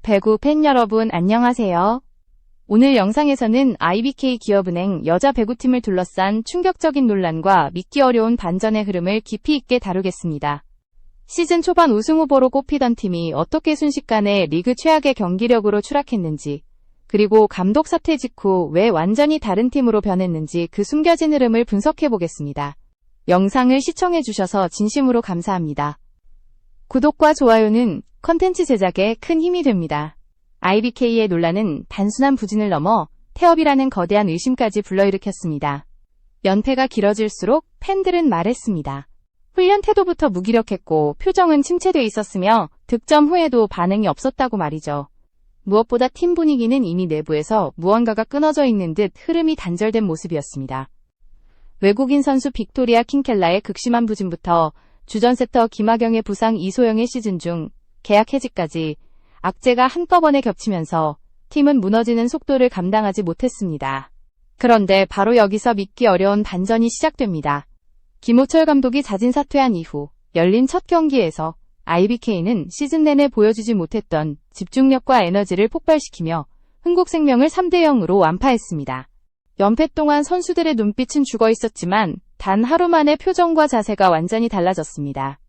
배구 팬 여러분 안녕하세요. 오늘 영상에서는 IBK 기업은행 여자 배구팀을 둘러싼 충격적인 논란과 믿기 어려운 반전의 흐름을 깊이 있게 다루겠습니다. 시즌 초반 우승 후보로 꼽히던 팀이 어떻게 순식간에 리그 최악의 경기력으로 추락했는지, 그리고 감독 사퇴 직후 왜 완전히 다른 팀으로 변했는지 그 숨겨진 흐름을 분석해보겠습니다. 영상을 시청해주셔서 진심으로 감사합니다. 구독과 좋아요는 컨텐츠 제작에 큰 힘이 됩니다. IBK의 논란은 단순한 부진을 넘어 태업이라는 거대한 의심까지 불러일으켰습니다. 연패가 길어질수록 팬들은 말했습니다. 훈련 태도부터 무기력했고 표정은 침체돼 있었으며 득점 후에도 반응이 없었다고 말이죠. 무엇보다 팀 분위기는 이미 내부에서 무언가가 끊어져 있는 듯 흐름이 단절된 모습이었습니다. 외국인 선수 빅토리아 킹켈라의 극심한 부진부터 주전 세터 김하경의 부상, 이소영의 시즌 중 계약 해지까지 악재가 한꺼번에 겹치면서 팀은 무너지는 속도를 감당하지 못했습니다. 그런데 바로 여기서 믿기 어려운 반전이 시작됩니다. 김호철 감독이 자진 사퇴한 이후 열린 첫 경기에서 IBK는 시즌 내내 보여주지 못했던 집중력과 에너지를 폭발시키며 흥국생명을 3대0으로 완파했습니다. 연패 동안 선수들의 눈빛은 죽어 있었지만 단 하루 만에 표정과 자세가 완전히 달라졌습니다.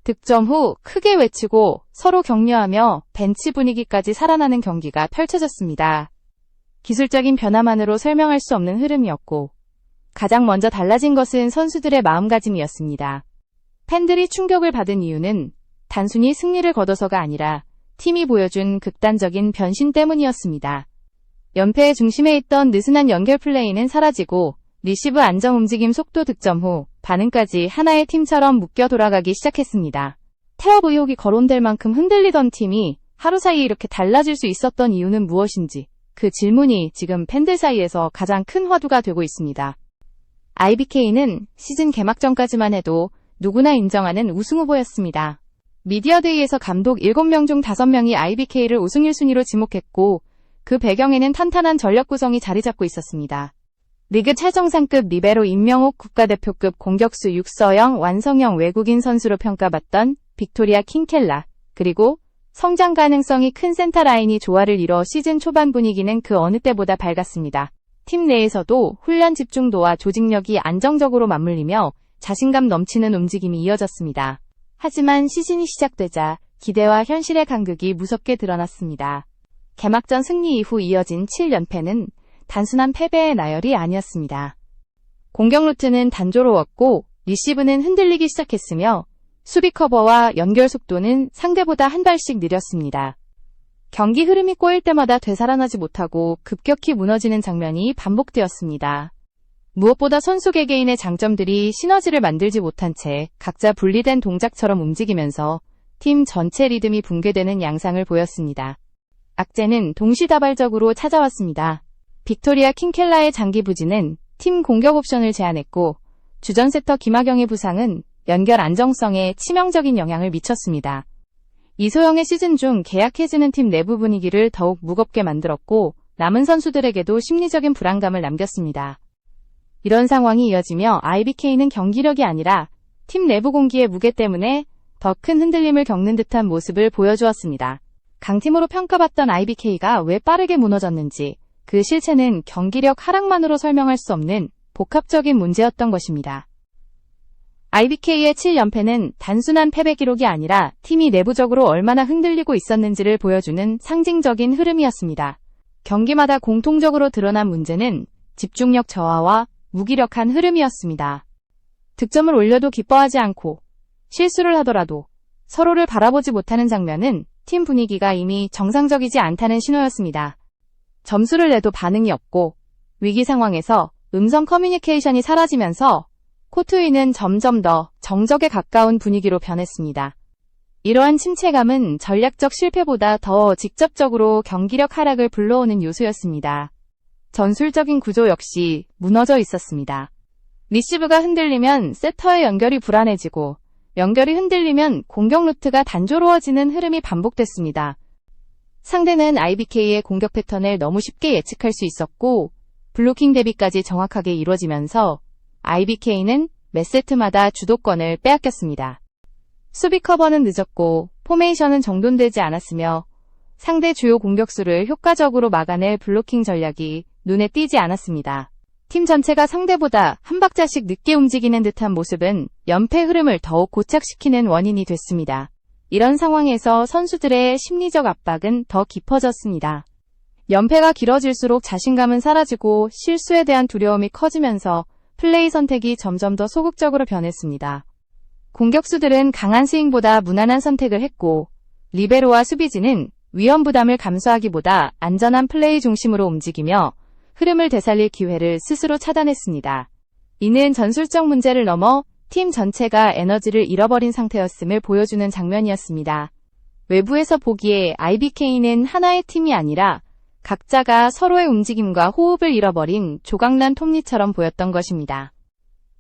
득점 후 크게 외치고 서로 격려하며 벤치 분위기까지 살아나는 경기가 펼쳐졌습니다. 기술적인 변화만으로 설명할 수 없는 흐름이었고, 가장 먼저 달라진 것은 선수들의 마음가짐이었습니다. 팬들이 충격을 받은 이유는 단순히 승리를 거둬서가 아니라 팀이 보여준 극단적인 변신 때문이었습니다. 연패의 중심에 있던 느슨한 연결 플레이는 사라지고 리시브 안정 움직임 속도 득점 후 반응까지 하나의 팀처럼 묶여 돌아가기 시작했습니다. 태업 의혹이 거론될 만큼 흔들리던 팀이 하루 사이에 이렇게 달라질 수 있었던 이유는 무엇인지, 그 질문이 지금 팬들 사이에서 가장 큰 화두가 되고 있습니다. IBK는 시즌 개막 전까지만 해도 누구나 인정하는 우승 후보였습니다. 미디어데이에서 감독 7명 중 5명이 IBK를 우승 1순위로 지목했고, 그 배경에는 탄탄한 전력 구성이 자리 잡고 있었습니다. 리그 최정상급 리베로 임명옥, 국가대표급 공격수 육서영, 완성형 외국인 선수로 평가받던 빅토리아 킹켈라, 그리고 성장 가능성이 큰 센터라인이 조화를 이뤄 시즌 초반 분위기는 그 어느 때보다 밝았습니다. 팀 내에서도 훈련 집중도와 조직력이 안정적으로 맞물리며 자신감 넘치는 움직임이 이어졌습니다. 하지만 시즌이 시작되자 기대와 현실의 간극이 무섭게 드러났습니다. 개막전 승리 이후 이어진 7연패는 단순한 패배의 나열이 아니었습니다. 공격 루트는 단조로웠고 리시브는 흔들리기 시작했으며 수비 커버와 연결 속도는 상대보다 한 발씩 느렸습니다. 경기 흐름이 꼬일 때마다 되살아나지 못하고 급격히 무너지는 장면이 반복되었습니다. 무엇보다 선수 개개인의 장점들이 시너지를 만들지 못한 채 각자 분리된 동작처럼 움직이면서 팀 전체 리듬이 붕괴되는 양상을 보였습니다. 악재는 동시다발적으로 찾아왔습니다. 빅토리아 킹켈라의 장기 부진은 팀 공격 옵션을 제한했고, 주전 세터 김하경의 부상은 연결 안정성에 치명적인 영향을 미쳤습니다. 이소영의 시즌 중 계약 해지는 팀 내부 분위기를 더욱 무겁게 만들었고, 남은 선수들에게도 심리적인 불안감을 남겼습니다. 이런 상황이 이어지며 IBK는 경기력이 아니라 팀 내부 공기의 무게 때문에 더 큰 흔들림을 겪는 듯한 모습을 보여주었습니다. 강팀으로 평가받던 IBK가 왜 빠르게 무너졌는지, 그 실체는 경기력 하락만으로 설명할 수 없는 복합적인 문제였던 것입니다. IBK의 7연패는 단순한 패배 기록이 아니라 팀이 내부적으로 얼마나 흔들리고 있었는지를 보여주는 상징적인 흐름이었습니다. 경기마다 공통적으로 드러난 문제는 집중력 저하와 무기력한 흐름이었습니다. 득점을 올려도 기뻐하지 않고 실수를 하더라도 서로를 바라보지 못하는 장면은 팀 분위기가 이미 정상적이지 않다는 신호였습니다. 점수를 내도 반응이 없고 위기 상황에서 음성 커뮤니케이션이 사라지면서 코트 위는 점점 더 정적에 가까운 분위기로 변했습니다. 이러한 침체감은 전략적 실패보다 더 직접적으로 경기력 하락을 불러오는 요소였습니다. 전술적인 구조 역시 무너져 있었습니다. 리시브가 흔들리면 세터의 연결이 불안해지고, 연결이 흔들리면 공격 루트가 단조로워지는 흐름이 반복됐습니다. 상대는 IBK의 공격 패턴을 너무 쉽게 예측할 수 있었고, 블로킹 대비까지 정확하게 이루어지면서 IBK는 매 세트마다 주도권을 빼앗겼습니다. 수비 커버는 늦었고 포메이션은 정돈되지 않았으며 상대 주요 공격수를 효과적으로 막아낼 블로킹 전략이 눈에 띄지 않았습니다. 팀 전체가 상대보다 한 박자씩 늦게 움직이는 듯한 모습은 연패 흐름을 더욱 고착시키는 원인이 됐습니다. 이런 상황에서 선수들의 심리적 압박은 더 깊어졌습니다. 연패가 길어질수록 자신감은 사라지고 실수에 대한 두려움이 커지면서 플레이 선택이 점점 더 소극적으로 변했습니다. 공격수들은 강한 스윙보다 무난한 선택을 했고, 리베로와 수비진은 위험 부담을 감수하기보다 안전한 플레이 중심으로 움직이며 흐름을 되살릴 기회를 스스로 차단했습니다. 이는 전술적 문제를 넘어 팀 전체가 에너지를 잃어버린 상태였음을 보여주는 장면이었습니다. 외부에서 보기에 IBK는 하나의 팀이 아니라 각자가 서로의 움직임과 호흡을 잃어버린 조각난 톱니처럼 보였던 것입니다.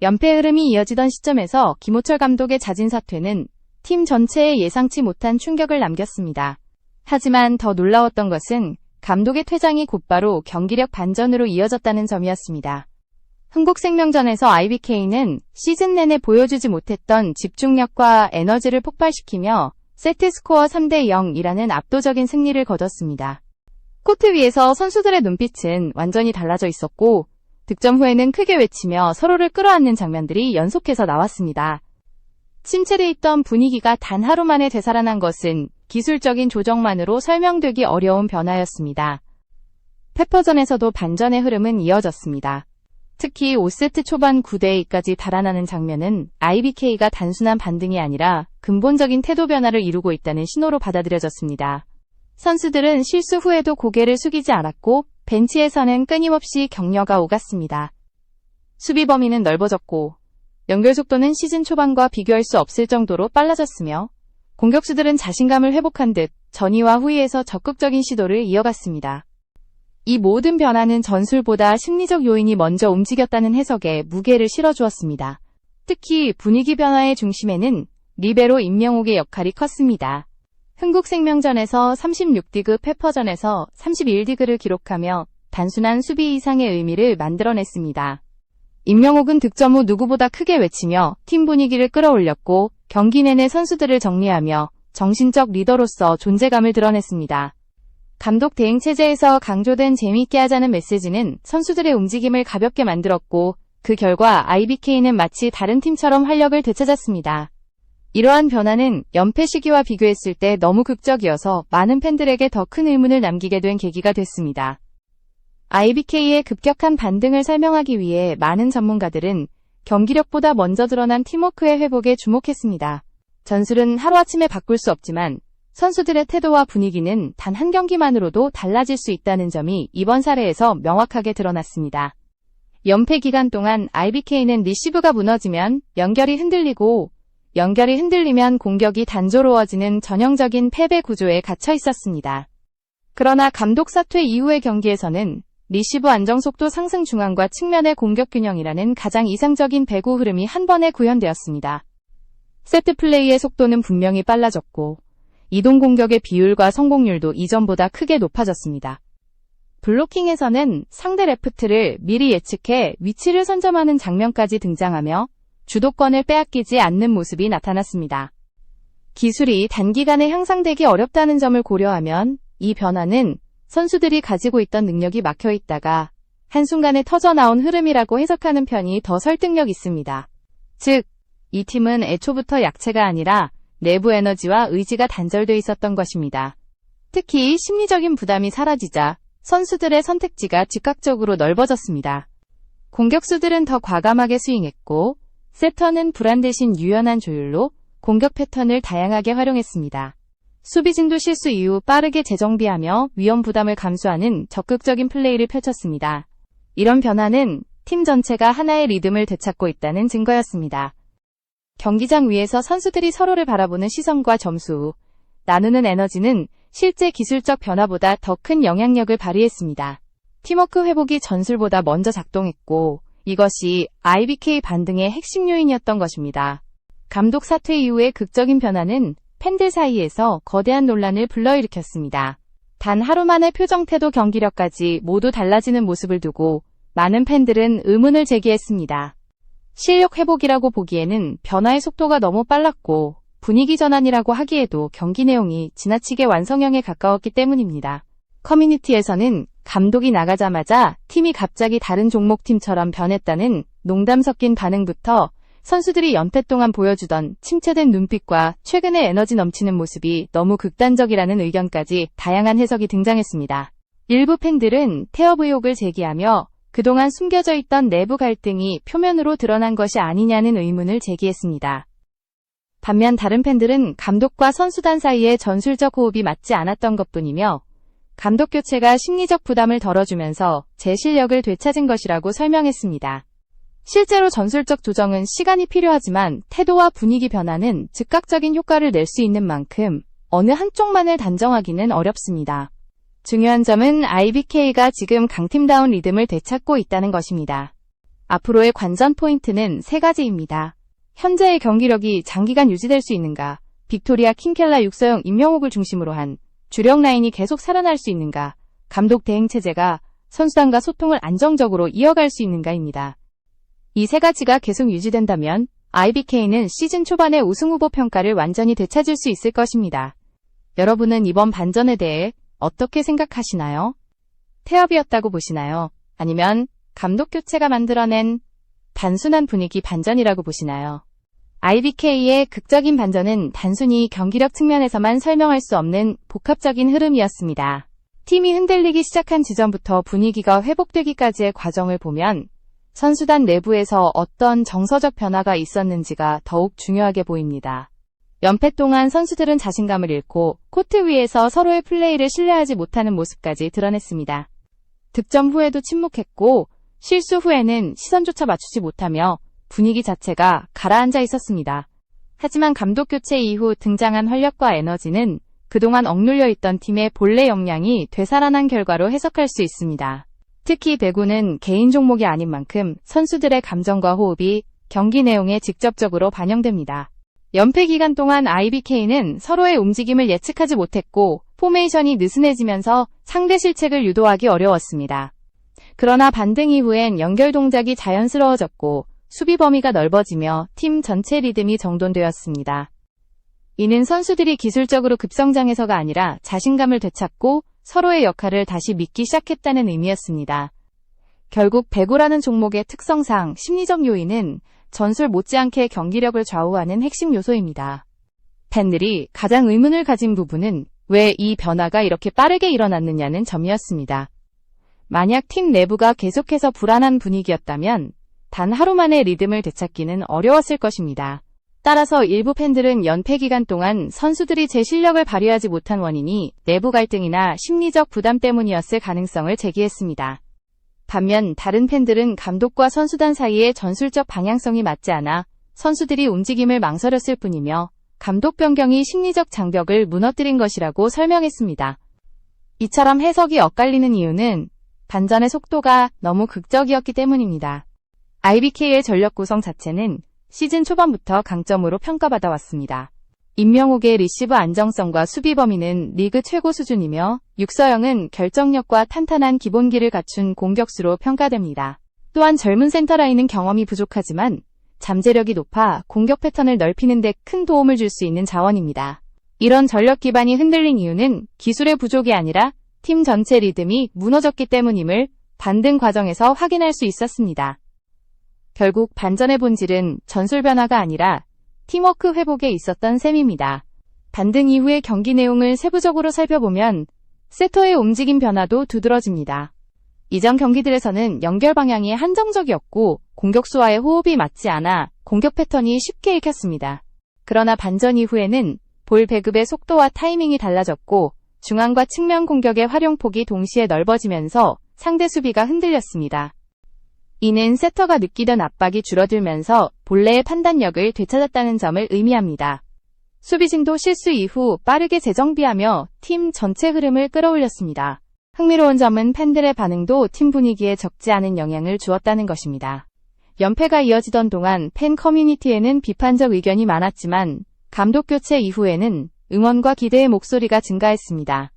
연패 흐름이 이어지던 시점에서 김호철 감독의 자진 사퇴는 팀 전체에 예상치 못한 충격을 남겼습니다. 하지만 더 놀라웠던 것은 감독의 퇴장이 곧바로 경기력 반전으로 이어졌다는 점이었습니다. 흥국생명전에서 IBK는 시즌 내내 보여주지 못했던 집중력과 에너지를 폭발시키며 세트스코어 3대0이라는 압도적인 승리를 거뒀습니다. 코트 위에서 선수들의 눈빛은 완전히 달라져 있었고, 득점 후에는 크게 외치며 서로를 끌어안는 장면들이 연속해서 나왔습니다. 침체돼 있던 분위기가 단 하루 만에 되살아난 것은 기술적인 조정만으로 설명되기 어려운 변화였습니다. 페퍼전에서도 반전의 흐름은 이어졌습니다. 특히 5세트 초반 9대2까지 달아나는 장면은 IBK가 단순한 반등이 아니라 근본적인 태도 변화를 이루고 있다는 신호로 받아들여졌습니다. 선수들은 실수 후에도 고개를 숙이지 않았고 벤치에서는 끊임없이 격려가 오갔습니다. 수비 범위는 넓어졌고 연결 속도는 시즌 초반과 비교할 수 없을 정도로 빨라졌으며 공격수들은 자신감을 회복한 듯 전위와 후위에서 적극적인 시도를 이어갔습니다. 이 모든 변화는 전술보다 심리적 요인이 먼저 움직였다는 해석에 무게를 실어주었습니다. 특히 분위기 변화의 중심에는 리베로 임명옥의 역할이 컸습니다. 흥국생명전에서 36디그, 페퍼전에서 31디그를 기록하며 단순한 수비 이상의 의미를 만들어냈습니다. 임명옥은 득점 후 누구보다 크게 외치며 팀 분위기를 끌어올렸고 경기 내내 선수들을 정리하며 정신적 리더로서 존재감을 드러냈습니다. 감독 대행 체제에서 강조된 재미있게 하자는 메시지는 선수들의 움직임을 가볍게 만들었고 그 결과 IBK는 마치 다른 팀처럼 활력을 되찾았습니다. 이러한 변화는 연패 시기와 비교했을 때 너무 극적이어서 많은 팬들에게 더 큰 의문을 남기게 된 계기가 됐습니다. IBK의 급격한 반등을 설명하기 위해 많은 전문가들은 경기력보다 먼저 드러난 팀워크의 회복에 주목했습니다. 전술은 하루아침에 바꿀 수 없지만 선수들의 태도와 분위기는 단 한 경기만으로도 달라질 수 있다는 점이 이번 사례에서 명확하게 드러났습니다. 연패 기간 동안 IBK는 리시브가 무너지면 연결이 흔들리면 공격이 단조로워지는 전형적인 패배 구조에 갇혀 있었습니다. 그러나 감독 사퇴 이후의 경기에서는 리시브 안정 속도 상승 중앙과 측면의 공격 균형이라는 가장 이상적인 배구 흐름이 한 번에 구현되었습니다. 세트 플레이의 속도는 분명히 빨라졌고 이동 공격의 비율과 성공률도 이전보다 크게 높아졌습니다. 블로킹에서는 상대 레프트를 미리 예측해 위치를 선점하는 장면까지 등장하며 주도권을 빼앗기지 않는 모습이 나타났습니다. 기술이 단기간에 향상되기 어렵다는 점을 고려하면 이 변화는 선수들이 가지고 있던 능력이 막혀 있다가 한순간에 터져나온 흐름이라고 해석하는 편이 더 설득력 있습니다. 즉, 이 팀은 애초부터 약체가 아니라 내부 에너지와 의지가 단절돼 있었던 것입니다. 특히 심리적인 부담이 사라지자 선수들의 선택지가 즉각적으로 넓어졌습니다. 공격수들은 더 과감하게 스윙했고 세터는 불안 대신 유연한 조율로 공격 패턴을 다양하게 활용했습니다. 수비진도 실수 이후 빠르게 재정비하며 위험 부담을 감수하는 적극적인 플레이를 펼쳤습니다. 이런 변화는 팀 전체가 하나의 리듬을 되찾고 있다는 증거였습니다. 경기장 위에서 선수들이 서로를 바라보는 시선과 점수, 나누는 에너지는 실제 기술적 변화보다 더 큰 영향력을 발휘했습니다. 팀워크 회복이 전술보다 먼저 작동했고 이것이 IBK 반등의 핵심 요인이었던 것입니다. 감독 사퇴 이후의 극적인 변화는 팬들 사이에서 거대한 논란을 불러일으켰습니다. 단 하루 만에 표정, 태도, 경기력까지 모두 달라지는 모습을 두고 많은 팬들은 의문을 제기했습니다. 실력 회복이라고 보기에는 변화의 속도가 너무 빨랐고 분위기 전환이라고 하기에도 경기 내용이 지나치게 완성형에 가까웠기 때문입니다. 커뮤니티에서는 감독이 나가자마자 팀이 갑자기 다른 종목 팀처럼 변했다는 농담 섞인 반응부터 선수들이 연패 동안 보여주던 침체된 눈빛과 최근의 에너지 넘치는 모습이 너무 극단적이라는 의견까지 다양한 해석이 등장했습니다. 일부 팬들은 태업 의혹을 제기하며 그동안 숨겨져 있던 내부 갈등이 표면으로 드러난 것이 아니냐는 의문을 제기했습니다. 반면 다른 팬들은 감독과 선수단 사이의 전술적 호흡이 맞지 않았던 것뿐이며 감독 교체가 심리적 부담을 덜어주면서 제 실력을 되찾은 것이라고 설명했습니다. 실제로 전술적 조정은 시간이 필요하지만 태도와 분위기 변화는 즉각적인 효과를 낼 수 있는 만큼 어느 한쪽만을 단정하기는 어렵습니다. 중요한 점은 IBK가 지금 강팀다운 리듬을 되찾고 있다는 것입니다. 앞으로의 관전 포인트는 세 가지입니다. 현재의 경기력이 장기간 유지될 수 있는가, 빅토리아 킹켈라 육서영 임명옥을 중심으로 한 주력 라인이 계속 살아날 수 있는가, 감독 대행 체제가 선수단과 소통을 안정적으로 이어갈 수 있는가입니다. 이 세 가지가 계속 유지된다면 IBK는 시즌 초반의 우승 후보 평가를 완전히 되찾을 수 있을 것입니다. 여러분은 이번 반전에 대해 어떻게 생각하시나요? 태업이었다고 보시나요? 아니면 감독 교체가 만들어낸 단순한 분위기 반전이라고 보시나요? IBK의 극적인 반전은 단순히 경기력 측면에서만 설명할 수 없는 복합적인 흐름이었습니다. 팀이 흔들리기 시작한 지점부터 분위기가 회복되기까지의 과정을 보면 선수단 내부에서 어떤 정서적 변화가 있었는지가 더욱 중요하게 보입니다. 연패 동안 선수들은 자신감을 잃고 코트 위에서 서로의 플레이를 신뢰하지 못하는 모습까지 드러냈습니다. 득점 후에도 침묵했고 실수 후에는 시선조차 맞추지 못하며 분위기 자체가 가라앉아 있었습니다. 하지만 감독 교체 이후 등장한 활력과 에너지는 그동안 억눌려 있던 팀의 본래 역량이 되살아난 결과로 해석할 수 있습니다. 특히 배구는 개인 종목이 아닌 만큼 선수들의 감정과 호흡이 경기 내용에 직접적으로 반영됩니다. 연패 기간 동안 IBK는 서로의 움직임을 예측하지 못했고 포메이션이 느슨해지면서 상대 실책을 유도하기 어려웠습니다. 그러나 반등 이후엔 연결 동작이 자연스러워졌고 수비 범위가 넓어지며 팀 전체 리듬이 정돈되었습니다. 이는 선수들이 기술적으로 급성장해서가 아니라 자신감을 되찾고 서로의 역할을 다시 믿기 시작했다는 의미였습니다. 결국 배구라는 종목의 특성상 심리적 요인은 전술 못지않게 경기력을 좌우하는 핵심 요소입니다. 팬들이 가장 의문을 가진 부분은 왜 이 변화가 이렇게 빠르게 일어났느냐는 점이었습니다. 만약 팀 내부가 계속해서 불안한 분위기였다면 단 하루 만에 리듬을 되찾기는 어려웠을 것입니다. 따라서 일부 팬들은 연패 기간 동안 선수들이 제 실력을 발휘하지 못한 원인이 내부 갈등이나 심리적 부담 때문이었을 가능성을 제기했습니다. 반면 다른 팬들은 감독과 선수단 사이의 전술적 방향성이 맞지 않아 선수들이 움직임을 망설였을 뿐이며 감독 변경이 심리적 장벽을 무너뜨린 것이라고 설명했습니다. 이처럼 해석이 엇갈리는 이유는 반전의 속도가 너무 극적이었기 때문입니다. IBK의 전력 구성 자체는 시즌 초반부터 강점으로 평가받아 왔습니다. 임명옥의 리시브 안정성과 수비 범위는 리그 최고 수준이며 육서영은 결정력과 탄탄한 기본기를 갖춘 공격수로 평가됩니다. 또한 젊은 센터라인은 경험이 부족하지만 잠재력이 높아 공격 패턴을 넓히는 데 큰 도움을 줄 수 있는 자원입니다. 이런 전력 기반이 흔들린 이유는 기술의 부족이 아니라 팀 전체 리듬이 무너졌기 때문임을 반등 과정에서 확인할 수 있었습니다. 결국 반전의 본질은 전술 변화가 아니라 팀워크 회복에 있었던 셈입니다. 반등 이후의 경기 내용을 세부적으로 살펴보면 세터의 움직임 변화도 두드러집니다. 이전 경기들에서는 연결 방향이 한정적이었고 공격수와의 호흡이 맞지 않아 공격 패턴이 쉽게 읽혔습니다. 그러나 반전 이후에는 볼 배급의 속도와 타이밍이 달라졌고 중앙과 측면 공격의 활용폭이 동시에 넓어지면서 상대 수비가 흔들렸습니다. 이는 세터가 느끼던 압박이 줄어들면서 본래의 판단력을 되찾았다는 점을 의미합니다. 수비진도 실수 이후 빠르게 재정비하며 팀 전체 흐름을 끌어올렸습니다. 흥미로운 점은 팬들의 반응도 팀 분위기에 적지 않은 영향을 주었다는 것입니다. 연패가 이어지던 동안 팬 커뮤니티에는 비판적 의견이 많았지만 감독 교체 이후에는 응원과 기대의 목소리가 증가했습니다.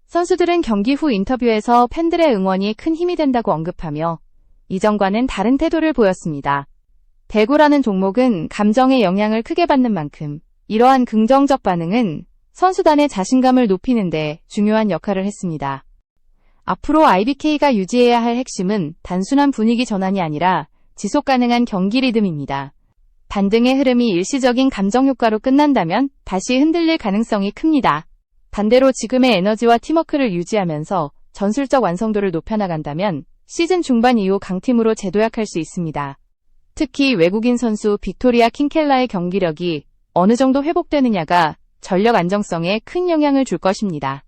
선수들은 경기 후 인터뷰에서 팬들의 응원이 큰 힘이 된다고 언급하며 이전과는 다른 태도를 보였습니다. 배구라는 종목은 감정의 영향을 크게 받는 만큼 이러한 긍정적 반응은 선수단의 자신감을 높이는 데 중요한 역할을 했습니다. 앞으로 IBK가 유지해야 할 핵심은 단순한 분위기 전환이 아니라 지속 가능한 경기 리듬입니다. 반등의 흐름이 일시적인 감정 효과로 끝난다면 다시 흔들릴 가능성이 큽니다. 반대로 지금의 에너지와 팀워크를 유지하면서 전술적 완성도를 높여나간다면 시즌 중반 이후 강팀으로 재도약할 수 있습니다. 특히 외국인 선수 빅토리아 킹켈라의 경기력이 어느 정도 회복되느냐가 전력 안정성에 큰 영향을 줄 것입니다.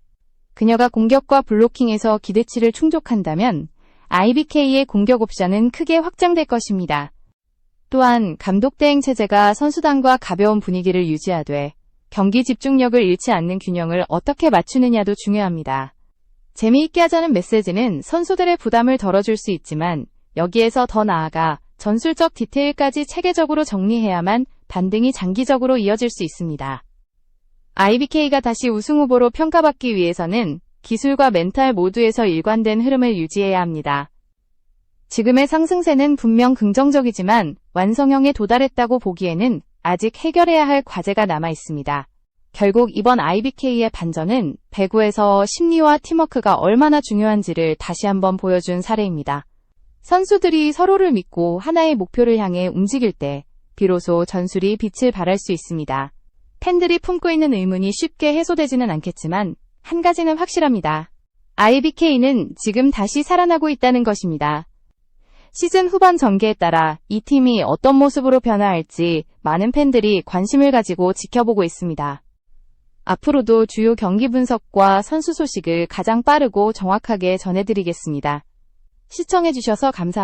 그녀가 공격과 블로킹에서 기대치를 충족한다면 IBK의 공격 옵션은 크게 확장될 것입니다. 또한 감독 대행 체제가 선수단과 가벼운 분위기를 유지하되 경기 집중력을 잃지 않는 균형을 어떻게 맞추느냐도 중요합니다. 재미있게 하자는 메시지는 선수들의 부담을 덜어줄 수 있지만 여기에서 더 나아가 전술적 디테일까지 체계적으로 정리해야만 반등이 장기적으로 이어질 수 있습니다. IBK가 다시 우승 후보로 평가받기 위해서는 기술과 멘탈 모두에서 일관된 흐름을 유지해야 합니다. 지금의 상승세는 분명 긍정적이지만 완성형에 도달했다고 보기에는 아직 해결해야 할 과제가 남아 있습니다. 결국 이번 IBK의 반전은 배구에서 심리와 팀워크가 얼마나 중요한지를 다시 한번 보여준 사례입니다. 선수들이 서로를 믿고 하나의 목표를 향해 움직일 때 비로소 전술이 빛을 발할 수 있습니다. 팬들이 품고 있는 의문이 쉽게 해소되지는 않겠지만 한 가지는 확실합니다. IBK는 지금 다시 살아나고 있다는 것입니다. 시즌 후반 전개에 따라 이 팀이 어떤 모습으로 변화할지 많은 팬들이 관심을 가지고 지켜보고 있습니다. 앞으로도 주요 경기 분석과 선수 소식을 가장 빠르고 정확하게 전해드리겠습니다. 시청해주셔서 감사합니다.